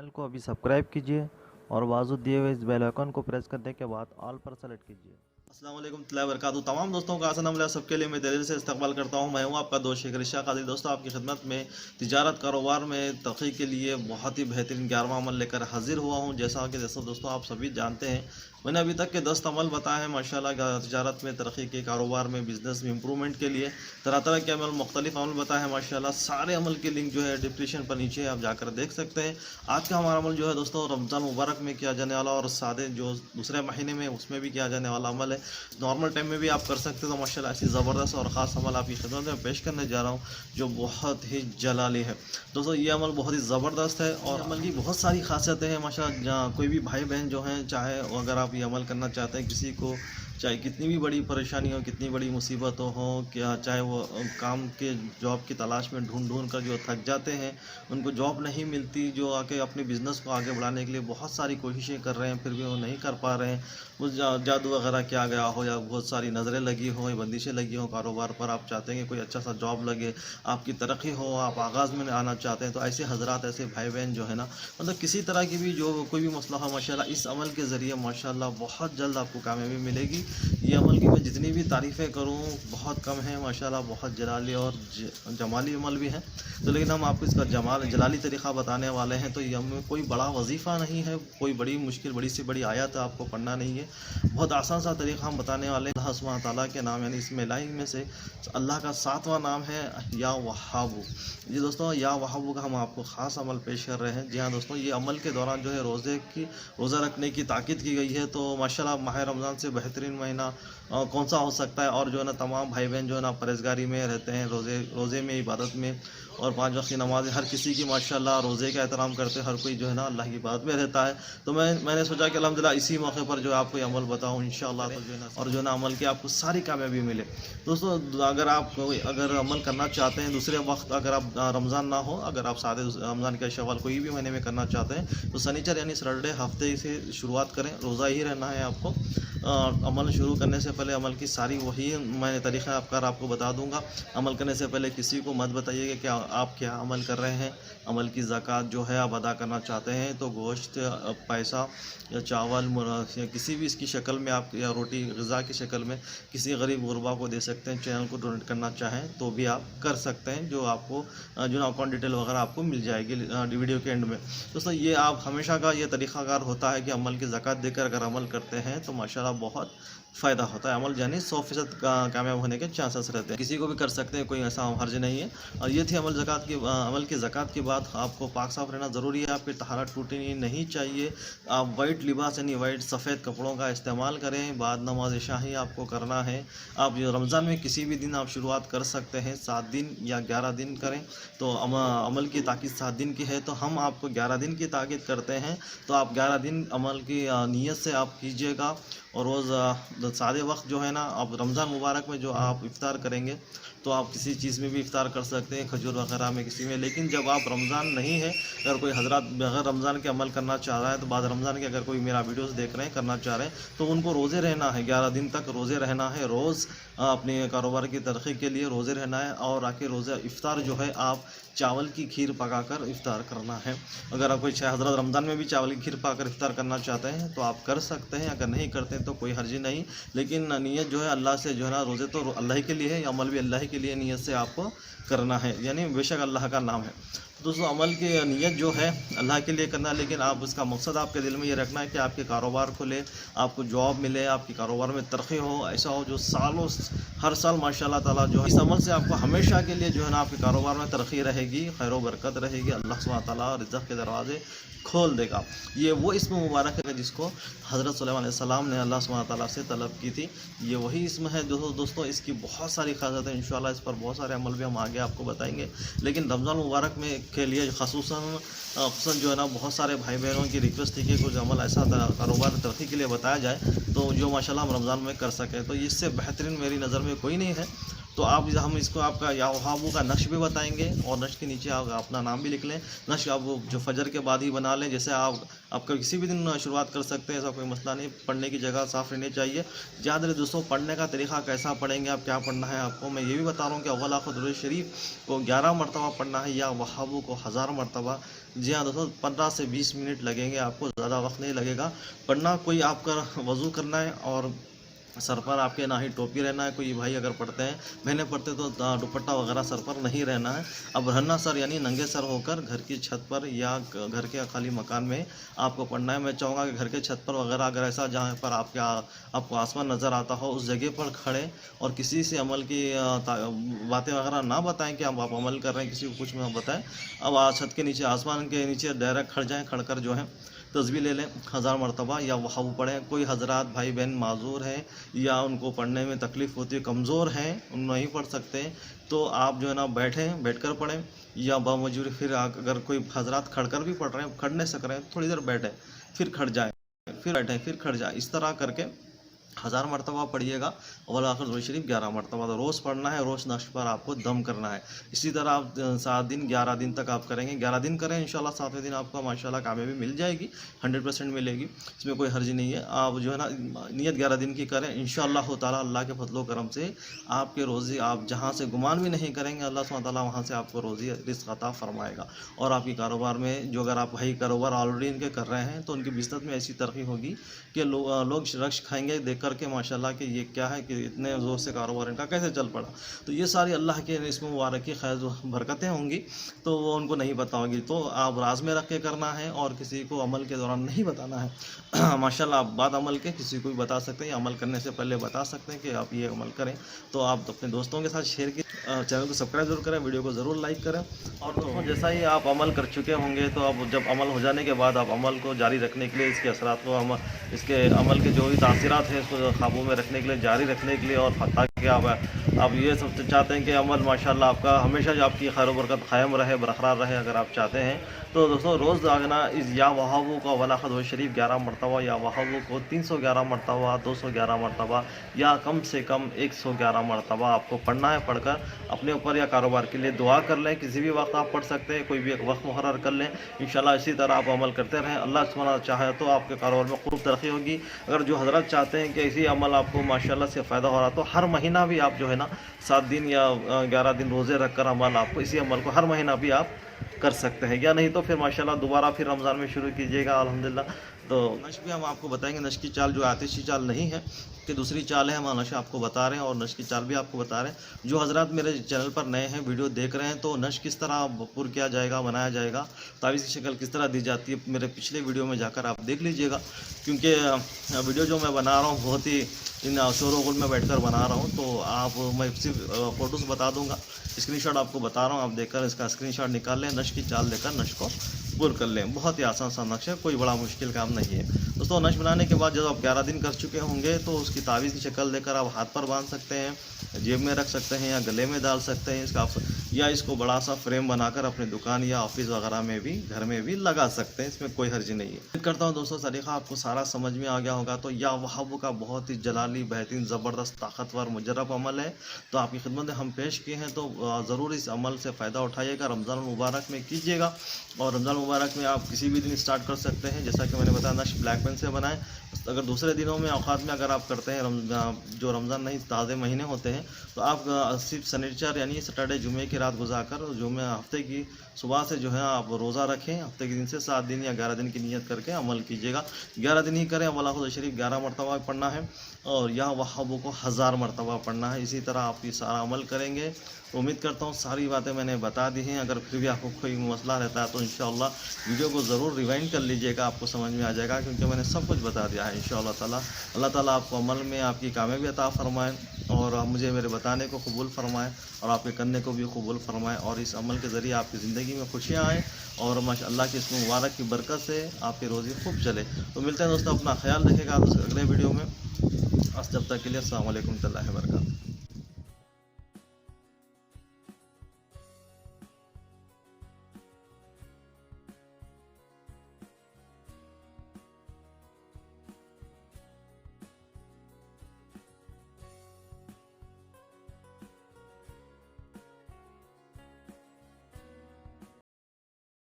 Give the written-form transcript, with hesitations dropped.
Channel को अभी subscribe कीजिए और बाजू दिए हुए इस बेल आइकन को प्रेस करने के बाद ऑल पर सेलेक्ट कीजिए। अस्सलाम वालेकुम वबरकातुहू। तमाम दोस्तों का आसन हमला सबके लिए मैं दिल से इस्तकबाल करता हूँ। मैं हूँ आपका दोस्त शेख रिशा कादिर। दोस्तों आपकी खिदमत में तिजारत कारोबार में तरक्की के लिए बहुत ही बेहतरीन 11वां अमल लेकर हाजिर हुआ हूँ। जैसा कि दोस्तों आप सभी जानते हैं, मैंने अभी तक के 10 अमल बताए हैं माशाल्लाह तिजारत में तरक्की के, कारोबार में, बिजनेस में इंप्रूवमेंट के लिए तरह तरह के अमल, मुख्तलिफ अमल बताए हैं माशाल्लाह। सारे अमल के लिंक जो है डिस्क्रिप्शन पर नीचे आप जाकर देख सकते हैं। आज का हमारा अमल जो है दोस्तों रमज़ान मुबारक में किया जाने वाला और सादे जो दूसरे महीने में उसमें भी किया जाने वाला अमल है। नॉर्मल टाइम में भी आप कर सकते हो। तो माशाल्लाह ऐसी ज़बरदस्त और ख़ास अमल आपकी खिदमत में पेश करने जा रहा हूँ जो बहुत ही जलाली है। दोस्तों ये अमल बहुत ही ज़बरदस्त है और अमल की बहुत सारी खासियतें हैं माशाल्लाह। कोई भी भाई बहन जो हैं, चाहे अगर आप ये अमल करना चाहते हैं, किसी को चाहे कितनी भी बड़ी परेशानी हो, कितनी बड़ी मुसीबतों हो, क्या चाहे वो काम के जॉब की तलाश में ढूंढ ढूंढ कर जो थक जाते हैं, उनको जॉब नहीं मिलती, जो आके अपने बिज़नेस को आगे बढ़ाने के लिए बहुत सारी कोशिशें कर रहे हैं फिर भी वो नहीं कर पा रहे हैं, उस जादू वगैरह किया गया हो या बहुत सारी नज़रें लगी हो या बंदिशें लगी हो कारोबार पर, आप चाहते हैं कि कोई अच्छा सा जॉब लगे, आपकी तरक्की हो, आप आगाज़ में आना चाहते हैं, तो ऐसे हजरात, ऐसे भाई बहन जो है ना, मतलब किसी तरह की भी जो कोई भी मसला हो माशाल्लाह, इस अमल के ज़रिए माशाल्लाह बहुत जल्द आपको कामयाबी मिलेगी। ये अमल की मैं जितनी भी तारीफ़ें करूँ बहुत कम है माशाल्लाह। बहुत जलाली और जमाली अमल भी है, तो लेकिन हम आपको इसका जलाली तरीक़ा बताने वाले हैं। तो ये हमें कोई बड़ा वजीफ़ा नहीं है, कोई बड़ी मुश्किल, बड़ी से बड़ी आयत आपको पढ़ना नहीं है। बहुत आसान सा तरीक़ा हम बताने वाले हैं। अल्लाह सुब्हानहू तआला के नाम यानी इसमें इलाही में से अल्लाह का 7वां नाम है या वहाबू। जी दोस्तों, या वहाबू का हम आपको ख़ास अमल पेश कर रहे हैं। जी हाँ दोस्तों, ये अमल के दौरान जो है रोज़ा रखने की ताकीद की गई है। तो माशाल्लाह माह रमज़ान से बेहतरीन महीना कौन सा हो सकता है। और जो है ना तमाम भाई बहन जो है ना परहेज़गारी में रहते हैं, रोज़े में, इबादत में, और 5 वक्त की नमाज़ें हर किसी की माशाल्लाह रोज़े का एहतराम करते हैं, हर कोई जो है ना अल्लाह की इबादत में रहता है। तो मैंने सोचा कि अल्हम्दुलिल्लाह इसी मौके पर जो है आपको ये अमल बताऊँ इंशाअल्लाह, तो जो है ना और जो है ना अमल की आपको सारी कामयाबी मिले। दोस्तों अगर आप अगर अमल करना चाहते हैं दूसरे वक्त, अगर आप रमज़ान ना हो, अगर आप सादे रमज़ान के शवाल कोई भी महीने में करना चाहते हैं, तो शनिचर यानी सैटरडे हफ्ते से शुरुआत करें। रोज़ा ही रहना है आपको। अमल शुरू करने से पहले अमल की सारी वही मैं तरीक़ा आपको बता दूंगा। अमल करने से पहले किसी को मत बताइए कि आप क्या अमल कर रहे हैं। अमल की ज़कात जो है आप अदा करना चाहते हैं तो गोश्त, पैसा या चावल या किसी भी इसकी शक्ल में आप, या रोटी ग़िज़ा की शक्ल में किसी गरीब गुरबा को दे सकते हैं। चैनल को डोनेट करना चाहें तो भी आप कर सकते हैं, जो आपको जो अकाउंट डिटेल वगैरह आपको मिल जाएगी वीडियो के एंड में। दोस्तों ये आप हमेशा का ये तरीक़ाकार होता है कि अमल की ज़कात देकर अगर अमल करते हैं तो माशाल्लाह बहुत फ़ायदा होता है। अमल यानी 100% कामयाब होने के चांसेस रहते हैं। किसी को भी कर सकते हैं, कोई ऐसा हर्ज नहीं है। और ये थी अमल की ज़कात की बात। आपको पाक साफ़ रहना ज़रूरी है, आपकी तहारत टूटनी नहीं चाहिए। आप वाइट लिबास यानी वाइट सफ़ेद कपड़ों का इस्तेमाल करें। बाद नमाज शाही आपको करना है। आप रमज़ान में किसी भी दिन आप शुरुआत कर सकते हैं, 7 दिन या 11 दिन करें। तो अमल की ताकीद 7 दिन की है, तो हम आपको 11 दिन की ताकीद करते हैं। तो आप 11 दिन अमल की नीयत से आप कीजिएगा। और रोज़ सादे वक्त जो है ना, अब रमज़ान मुबारक में जो आप इफ़्तार करेंगे तो आप किसी चीज़ में भी इफ़्तार कर सकते हैं, खजूर वगैरह में, किसी में। लेकिन जब आप रमज़ान नहीं है, अगर कोई हज़रात बग़ैर रमज़ान के अमल करना चाह रहा है, तो बाद रमज़ान के अगर कोई मेरा वीडियोस देख रहे हैं, करना चाह रहे हैं, तो उनको रोज़े रहना है। 11 दिन तक रोज़े रहना है। रोज़ अपने कारोबार की तरक्की के लिए रोज़े रहना है। और आके रोज़ा इफ़्तार जो है आप चावल की खीर पकाकर इफ़्तार करना है। अगर आप कोई हज़रत रमज़ान में भी चावल की खीर पकाकर इफ़्तार करना चाहते हैं तो आप कर सकते हैं। अगर नहीं करते हैं तो कोई हर्जी नहीं। लेकिन नीयत जो है अल्लाह से जो है ना, रोज़े तो अल्लाह ही के लिए है, अमल भी अल्लाह ही के लिए नीयत से आपको करना है, यानी बेशक अल्लाह का नाम है। दोस्तों अमल की नीयत जो है अल्लाह के लिए करना, लेकिन आप उसका मकसद आपके दिल में ये रखना है कि आपके कारोबार खुले, आपको जॉब मिले, आपके कारोबार में तरक्की हो। ऐसा हो जो हर साल माशाल्लाह ताला जो है, इस अमल से आपको हमेशा के लिए जो है ना आपके कारोबार में तरक्की रहेगी, खैर व बरकत रहेगी। अल्लाह सुब्हानहू तआला रिज़्क़ के दरवाज़े खोल देगा। ये वो इस्म मुबारक है जिसको हज़रत सुलैमान अलैहिस्सलाम ने अल्लाह सुब्हानहू तआला से तलब की थी। ये वही इस्म है दोस्तों। इसकी बहुत सारी खासियत है। इंशाअल्लाह इस पर बहुत सारे अमल भी हम आगे आपको बताएंगे। लेकिन रमज़ान मुबारक में के लिए ख़ुसूसन जो है ना, बहुत सारे भाई बहनों की रिक्वेस्ट थी कि कुछ अमल ऐसा कारोबार तरक्की के लिए बताया जाए तो जो माशाल्लाह हम रमज़ान में कर सकें। तो इससे बेहतरीन मेरी नज़र में कोई नहीं है। तो हम इसको आपका या वहाबू का नक्श भी बताएंगे और नक्श के नीचे आप अपना नाम भी लिख लें। नक्श आप जो फजर के बाद ही बना लें, जैसे आपका किसी भी दिन शुरुआत कर सकते हैं, ऐसा कोई मसला नहीं। पढ़ने की जगह साफ़ रहनी चाहिए। याद रहे दोस्तों, पढ़ने का तरीक़ा कैसा पढ़ेंगे आप, क्या पढ़ना है आपको, मैं ये भी बता रहा हूँ कि अव्वल आखिर दुरूद शरीफ को 11 मरतबा पढ़ना है, या वहाबू को 1000 मरतबा जी हाँ दोस्तों, 15 से 20 मिनट लगेंगे आपको, ज़्यादा वक्त नहीं लगेगा। पढ़ना कोई आपका वज़ू करना है और सर पर आपके ना ही टोपी रहना है। कोई भाई अगर पढ़ते हैं, बहनें पढ़ते तो दुपट्टा वगैरह सर पर नहीं रहना है। अब रहना सर यानी नंगे सर होकर घर की छत पर या घर के खाली मकान में आपको पढ़ना है। मैं चाहूँगा कि घर के छत पर वगैरह अगर ऐसा जहाँ पर आपको आसमान नज़र आता हो उस जगह पर खड़े और किसी से अमल की बातें वगैरह ना बताएं कि आप अमल कर रहे हैं, किसी को कुछ ना बताएं। अब छत के नीचे, आसमान के नीचे डायरेक्ट खड़ जाएँ, खड़कर जो है तस्बीह ले लें 1000 मरतबा या वहाँ पढ़ें। कोई हजरात भाई बहन माजूर हैं या उनको पढ़ने में तकलीफ़ होती है, कमज़ोर हैं, उन नहीं पढ़ सकते, तो आप जो है ना बैठकर पढ़ें या बामजूरी फिर अगर कोई हजरात खड़कर भी पढ़ रहे हैं, खड़ नहीं सक रहे हैं, थोड़ी देर बैठें, फिर खड़ जाएँ, फिर बैठें, फिर खड़ जाएँ। इस तरह करके 1000 मरतबा पढ़िएगा। अव्वल आखिर दुरूद शरीफ 11 मरतबा, तो रोज़ पढ़ना है, रोज़ नक्श पर आपको दम करना है। इसी तरह आप 7 दिन 11 दिन तक आप करेंगे। 11 दिन करें, इंशाल्लाह 7वें दिन आपको माशाल्लाह कामयाबी मिल जाएगी, 100% मिलेगी, इसमें कोई हर्ज नहीं है। आप जो है ना नियत 11 दिन की करें, इंशाअल्लाह ताला अल्लाह के फजलो करम से आपके रोज़ी, आप जहाँ से गुमान भी नहीं करेंगे, अल्लाह सुब्हानहू व तआला वहाँ से आपको रोज़ी रिज़्क़ अता फरमाएगा। और आपकी कारोबार में जो अगर आप भाई कारोबार ऑलरेडी इनके कर रहे हैं तो उनकी बिज़नेस में ऐसी तरक्की होगी कि लोग रक्श खाएंगे देख करके माशाल्लाह कि ये क्या है कि इतने ज़ोर से कारोबार इनका कैसे चल पड़ा। तो ये सारी अल्लाह के इसमें मुबारक की खैर बरकतें होंगी, तो वो उनको नहीं पता होगी। तो आप राज में रख के करना है और किसी को अमल के दौरान नहीं बताना है। माशाल्लाह आप बाद अमल के किसी को भी बता सकते हैं, अमल करने से पहले बता सकते हैं कि आप ये अमल करें। तो आप अपने दोस्तों के साथ शेयर की, चैनल को सब्सक्राइब जरूर करें, वीडियो को ज़रूर लाइक करें। और दोस्तों जैसा ही आप अमल कर चुके होंगे तो अब जब अमल हो जाने के बाद आप अमल को जारी रखने के लिए, इसके असरात को इसके अमल के जो भी तासीरात हैं इसको काबू में रखने के लिए, जारी रखने के लिए, और ताकि आप ये सब चाहते हैं कि अमल माशाल्लाह आपका हमेशा जो आपकी खैर बरकत क़ायम रहे, बरकरार रहे, अगर आप चाहते हैं तो दोस्तों रोज़ जागना इस या वहाबू का वला दुरूद शरीफ 11 मरतबा या वहाबू को 311 मरतबा, 211 मरतबा या कम से कम 111 मरतबा आपको पढ़ना है। पढ़कर अपने ऊपर या कारोबार के लिए दुआ कर लें, किसी भी वक्त आप पढ़ सकते हैं, कोई भी एक वक्त मुकर्रर कर लें। इंशाल्लाह इसी तरह आप अमल करते रहें, अल्लाह सुब्हानहू चाहे तो आपके कारोबार में खूब तरक्की होगी। अगर जो हजरत चाहते हैं कि इसी अमल आपको माशाल्लाह से फ़ायदा हो रहा तो हर महीना भी आप जो है ना 7 दिन या 11 दिन रोज़े रख कर अमल, आपको इसी अमल को हर महीना भी आप कर सकते हैं, या नहीं तो फिर माशाल्लाह दोबारा फिर रमज़ान में शुरू कीजिएगा अल्हम्दुलिल्लाह। तो नश भी हम आपको बताएंगे, नश की चाल जो आतिशी चाल नहीं है कि दूसरी चाल है, हम नश आपको बता रहे हैं और नश की चाल भी आपको बता रहे हैं। जो हजरात मेरे चैनल पर नए हैं, वीडियो देख रहे हैं, तो नश किस तरह पुर किया जाएगा, बनाया जाएगा, तावीज़ की शक्ल किस तरह दी जाती है, मेरे पिछले वीडियो में जाकर आप देख लीजिएगा। क्योंकि वीडियो जो मैं बना रहा हूँ बहुत ही इन शोर गुल में बैठकर बना रहा हूँ, तो आप मैं सिर्फ फ़ोटोज़ बता दूँगा, स्क्रीनशॉट आपको बता रहा हूँ, आप देखकर इसका स्क्रीनशॉट निकाल लें, नश की चाल देकर नश को पुर कर लें। बहुत ही आसान सा नक्श है, कोई बड़ा मुश्किल काम नहीं है दोस्तों। नश बनाने के बाद जब आप 11 दिन कर चुके होंगे तो उसकी तावीज़ की शक्ल देकर आप हाथ पर बांध सकते हैं, जेब में रख सकते हैं या गले में डाल सकते हैं इसका, या इसको बड़ा सा फ्रेम बनाकर अपने दुकान या ऑफिस वगैरह में भी, घर में भी लगा सकते हैं, इसमें कोई हर्ज नहीं है। उम्मीद करता हूँ दोस्तों तरीक़ा आपको सारा समझ में आ गया होगा। तो या वहाबू का बहुत ही जलाली, बेहतरीन, ज़बरदस्त, ताकतवर, मुजर्रब अमल है, तो आपकी खिदमत में हम पेश किए हैं, तो ज़रूर इस अमल से फ़ायदा उठाइएगा, रमज़ान मुबारक में कीजिएगा। और रमज़ान मुबारक में आप किसी भी दिन स्टार्ट कर सकते हैं, जैसा कि मैंने बताया नश ब्लैक पेन से बनाएं। अगर दूसरे दिनों में औकात में अगर आप करते हैं, जो रमज़ान नहीं ताज़े महीने होते हैं, तो आप सिर्फ सनीचर यानी सैटरडे जुमे की रात गुजारकर जुमे हफ्ते की सुबह से जो है आप रोज़ा रखें, हफ्ते के दिन से 7 दिन या 11 दिन की नियत करके अमल कीजिएगा। 11 दिन ही करें, वला दुरूद शरीफ 11 मरतबा पढ़ना है और या वहाबू को 1000 मरतबा पढ़ना है। इसी तरह आप ये सारा अमल करेंगे। उम्मीद करता हूँ सारी बातें मैंने बता दी हैं। अगर फिर भी आपको कोई मसला रहता है तो इंशाअल्लाह वीडियो को ज़रूर रिवाइंड कर लीजिएगा, आपको समझ में आ जाएगा, क्योंकि मैंने सब कुछ बता दिया है इंशाअल्लाह ताला। अल्लाह ताला आपको अमल में आपकी कामयाबी अता फरमाए और मुझे मेरे बताने को कबूल फरमाए और आपके करने को भी कबूल फरमाए, और इस अमल के ज़रिए आपकी ज़िंदगी में खुशियाँ आएँ और माशाअल्लाह की इसमें मुबारक की बरकत से आपकी रोज़ी खूब चले। तो मिलते हैं दोस्तों, अपना ख्याल रखिएगा अगले वीडियो में। तब तक के लिए अस्सलाम वालेकुम व रहमतुल्लाहि व बरकातहू।